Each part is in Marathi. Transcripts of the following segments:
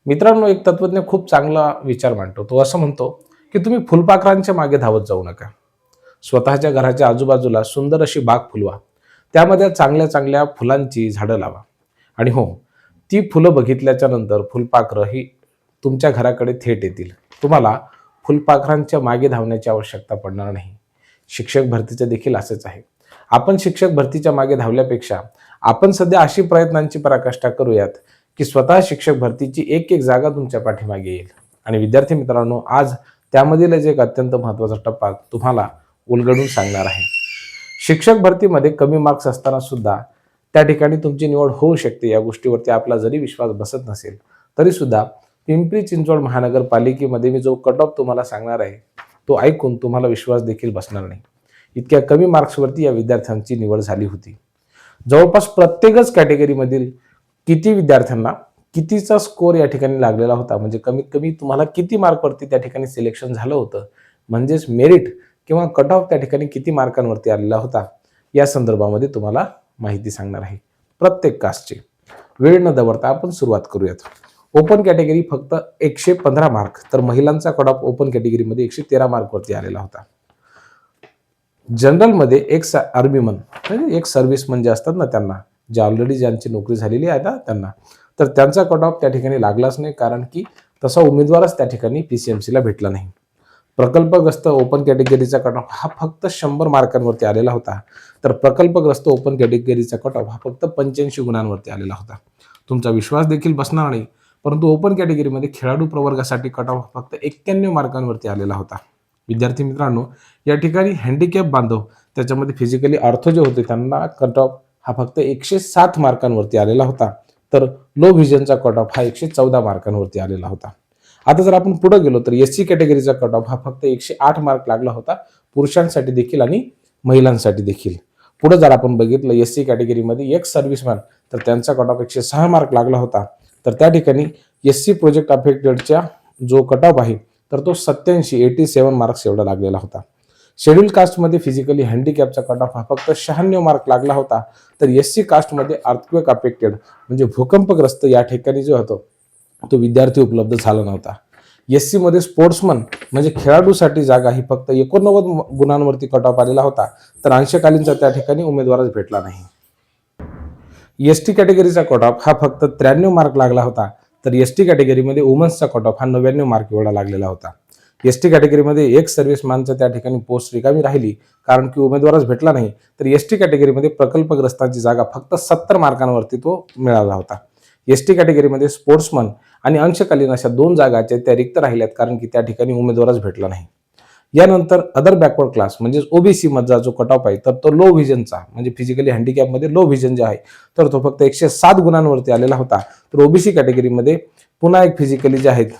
मित्रांनो, एक तत्वज्ञ खूप चांगला विचार मांडतो. तो असं म्हणतो, की तुम्ही फुलपाखरांच्या मागे धावत जाऊ नका. स्वतःच्या घराच्या आजूबाजूला सुंदर अशी बाग फुलवा. त्यामध्ये चांगल्या चांगल्या फुलांची झाडं लावा. आणि हो, ती फुलं बघितल्याच्या नंतर फुलपाखरं ही तुमच्या घराकडे थेट येतील. तुम्हाला फुलपाखरांच्या मागे धावण्याची आवश्यकता पडणार नाही. शिक्षक भरतीचं देखील असंच आहे. आपण शिक्षक भरतीच्या मागे धावल्यापेक्षा आपण सध्या अशी प्रयत्नांची पराकाष्ठा करूयात, की स्वतः शिक्षक भरतीची एक एक जागा तुमच्या पाठीमागे येईल. आणि विद्यार्थी मित्रांनो, आज त्यामधील एक अत्यंत महत्त्वाचा टप्पा तुम्हाला उलगडून सांगणार आहे. शिक्षक भरतीमध्ये कमी मार्क्स असताना सुद्धा त्या ठिकाणी तुमची निवड होऊ शकते. या गोष्टीवरती आपला जरी विश्वास बसत नसेल तरी सुद्धा पिंपरी चिंचवड महानगरपालिकेमध्ये मी जो कट ऑफ तुम्हाला सांगणार आहे, तो ऐकून तुम्हाला विश्वास देखील बसणार नाही. इतक्या कमी मार्क्सवरती या विद्यार्थ्यांची निवड झाली होती. जवळपास प्रत्येकच कॅटेगरीमधील किती विद्यार्थ्यांना कितीचा स्कोर या ठिकाणी लागलेला होता, म्हणजे कमीत कमी तुम्हाला किती मार्कवरती त्या ठिकाणी सिलेक्शन झालं होतं, म्हणजेच मेरिट किंवा कट ऑफ त्या ठिकाणी किती मार्कांवरती आलेला होता, या संदर्भामध्ये तुम्हाला माहिती सांगणार आहे प्रत्येक कास्टची. वेळ न दवडता आपण सुरुवात करूयात. ओपन कॅटेगरी फक्त 115 मार्क, तर महिलांचा कट ऑफ ओपन कॅटेगरीमध्ये 113 मार्कवरती आलेला होता. जनरलमध्ये एक्स आर्मीमन म्हणजे एक्स सर्व्हिसमन जे असतात ना, त्यांना जे ऑलरेडी ज्यांची नोकरी झालेली आहे ना त्यांना, तर त्यांचा कट ऑफ त्या ठिकाणी लागलाच नाही, कारण की तसा उमेदवारच त्या ठिकाणी PCMCला भेटला नाही. प्रकल्पग्रस्त ओपन कॅटेगरीचा कट ऑफ हा फक्त 100 मार्कांवरती आलेला होता, तर प्रकल्पग्रस्त ओपन कॅटेगरीचा कट ऑफ हा फक्त 85 गुणांवरती आलेला होता. तुमचा विश्वास देखील बसणार नाही, परंतु ओपन कॅटेगरीमध्ये खेळाडू प्रवर्गासाठी कट ऑफ फक्त 91 मार्कांवरती आलेला होता. विद्यार्थी मित्रांनो, या ठिकाणी हँडिकॅप बांधव, त्याच्यामध्ये फिजिकली ऑर्थो जे होते त्यांना कट ऑफ हा फक्त 107 मार्कांवरती आलेला होता, तर लो व्हिजनचा कट ऑफ हा 114 मार्कांवरती आलेला होता. आता जर आपण पुढे गेलो तर SC कॅटेगरीचा कट ऑफ हा फक्त 108 मार्क लागला होता, पुरुषांसाठी देखील आणि महिलांसाठी देखील. पुढे जर आपण बघितलं SC कॅटेगरीमध्ये एक्स सर्व्हिसमॅन, तर त्यांचा कट ऑफ 106 मार्क लागला होता, तर त्या ठिकाणी SC प्रोजेक्ट अफेक्टेडचा जो कट ऑफ आहे तर तो 87 मार्क्स एवढा लागलेला होता. शेड्यूल कास्टमध्ये फिजिकली हँडिकॅपचा कट ऑफ हा फक्त 96 मार्क लागला होता, तर SC कास्टमध्ये अर्थक्वेक अफेक्टेड म्हणजे भूकंपग्रस्त या ठिकाणी जो होतो तो विद्यार्थी उपलब्ध झाला नव्हता. SC मध्ये स्पोर्ट्समन म्हणजे खेळाडूसाठी जागा ही फक्त 89 गुणांवरती कट ऑफ आलेला होता, तर अंशकालीनचा त्या ठिकाणी उमेदवारच भेटला नाही. ST कॅटेगरीचा कट ऑफ हा फक्त 93 मार्क लागला होता, तर ST कॅटेगरीमध्ये वुमन्सचा कट ऑफ हा 99 मार्क एवढा लागलेला होता. ST कॅटेगरीमध्ये एक सर्व्हिसमॅनचं त्या ठिकाणी पोस्ट रिकामी राहिली, कारण की उमेदवारच भेटला नाही, तर ST कॅटेगरीमध्ये प्रकल्पग्रस्तांची जागा फक्त 70 मार्कांवरती तो मिळाला होता. ST कॅटेगरीमध्ये स्पोर्ट्समन आणि अंशकालीन अशा 2 जागा त्या रिक्त राहिल्यात, कारण की त्या ठिकाणी उमेदवारच भेटला नाही. यानंतर अदर बॅकवर्ड क्लास म्हणजे OBC मधला जो कट ऑफ आहे तर तो लो व्हिजनचा म्हणजे फिजिकली हँडिकॅपमध्ये लो व्हिजन जे आहे तर तो फक्त 107 गुणांवरती आलेला होता, तर OBC कॅटेगरीमध्ये पुन्हा एक फिजिकली जे आहेत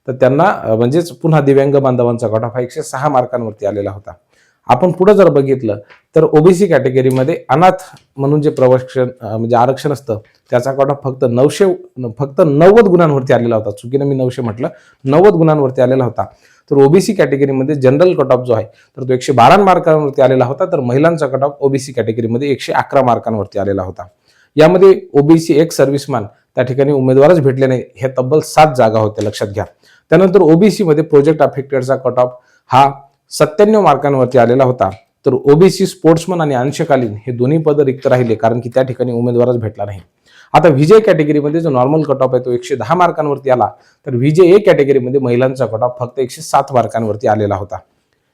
तर त्यांना म्हणजेच पुन्हा दिव्यांग बांधवांचा कट ऑफ हा 106 मार्कांवरती आलेला होता. आपण पुढे जर बघितलं तर OBC कॅटेगरीमध्ये अनाथ म्हणून जे प्रवक्षण म्हणजे आरक्षण असतं त्याचा कट ऑफ फक्त 90 गुणांवरती आलेला होता. चुकीनं मी 900 म्हटलं, 90 गुणांवरती आलेला होता. तर OBC कॅटेगरीमध्ये जनरल कट ऑफ जो आहे तर तो 112 मार्कांवरती आलेला होता, तर महिलांचा कट ऑफ OBC कॅटेगरीमध्ये 111 मार्कांवरती आलेला होता. यामध्ये OBC एक सर्व्हिसमॅन त्या ठिकाणी उमेदवारच भेटले नाही. हे तब्बल 7 जागा होत्या, लक्षात घ्या. त्यानंतर OBC मध्ये प्रोजेक्ट अफेक्टेडचा कट ऑफ हा 97 मार्कांवरती आलेला होता, तर OBC स्पोर्ट्समन आणि अंशकालीन हे दोन्ही पद रिक्त राहिले, कारण की त्या ठिकाणी उमेदवारच भेटला नाही. आता VJ कॅटेगरीमध्ये जो नॉर्मल कट ऑफ आहे तो 110 मार्कांवरती आला, तर VJ कॅटेगरीमध्ये महिलांचा कट ऑफ फक्त 107 मार्कांवरती आलेला होता.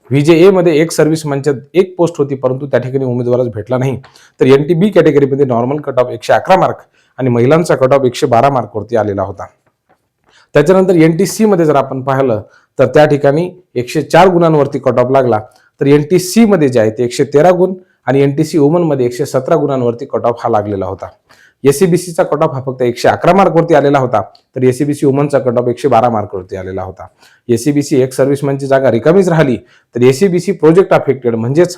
VJ मध्ये एक सर्व्हिसमॅनच्या एक पोस्ट होती, परंतु त्या ठिकाणी उमेदवारच भेटला नाही. तर NTB कॅटेगरीमध्ये नॉर्मल कट ऑफ 111 मार्क आणि महिलांचा कट ऑफ 112 मार्कवरती आलेला होता. त्याच्यानंतर NTC मध्ये जर आपण पाहिलं तर त्या ठिकाणी 104 गुणांवरती कट ऑफ लागला, तर NTC मध्ये जे आहे ते 113 गुण आणि NTC वुमन मध्ये 117 गुणांवरती कट ऑफ हा लागलेला होता. SCBCचा कट ऑफ हा फक्त 111 मार्कवरती आलेला होता, तर SCBC वुमनचा कट ऑफ 112 मार्कवरती आलेला होता. SCBC एक सर्व्हिसमॅनची जागा रिकामीच राहिली, तर SCBC प्रोजेक्ट अफेक्टेड म्हणजेच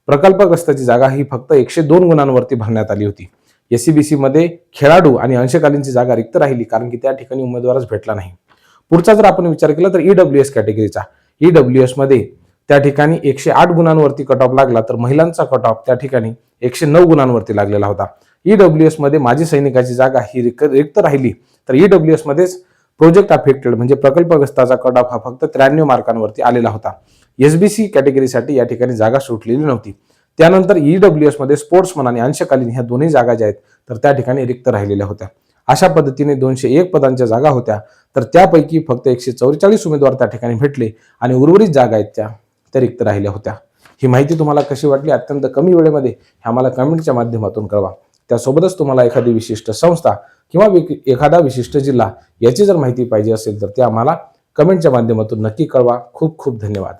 प्रकल्पग्रस्ताची जागा ही फक्त 102 गुणांवरती भरण्यात आली होती. SCBC मध्ये खेळाडू आणि अंशकालीनची जागा रिक्त राहिली, कारण की त्या ठिकाणी उमेदवारच भेटला नाही. पुढचा जर आपण विचार केला तर EWS कॅटेगरीचा, EWS मध्ये त्या ठिकाणी 108 गुणांवरती कट ऑफ लागला, तर महिलांचा कट ऑफ त्या ठिकाणी 109 गुणांवरती लागलेला होता. EWS मध्ये माजी सैनिकाची जागा ही रिक्त राहिली, तर EWS मध्येच प्रोजेक्ट अफेक्टेड म्हणजे प्रकल्पग्रस्ताचा कट ऑफ हा फक्त 93 मार्कांवरती आलेला होता. एसबीसी कॅटेगरीसाठी या ठिकाणी जागा सुटलेली नव्हती. त्यानंतर ईडब्ल्यूएस मध्ये स्पोर्ट्समन आणि अंशकालीन ह्या दोन्ही जागा ज्या आहेत तर त्या ठिकाणी रिक्त राहिलेल्या होत्या. अशा पद्धतीने 201 पदांच्या जागा होत्या, तर त्यापैकी फक्त 144 उमेदवार त्या ठिकाणी भेटले आणि उर्वरित जागा आहेत त्या रिक्त राहिल्या होत्या. ही माहिती तुम्हाला कशी वाटली? अत्यंत कमी वेळेमध्ये आम्हाला कमेंटच्या माध्यमातून कळवा. त्यासोबतच तुम्हाला एखादी विशिष्ट संस्था किंवा एखादा विशिष्ट जिल्हा याची जर माहिती पाहिजे असेल तर ते आम्हाला कमेंटच्या माध्यमातून नक्की कळवा. खूप खूप धन्यवाद.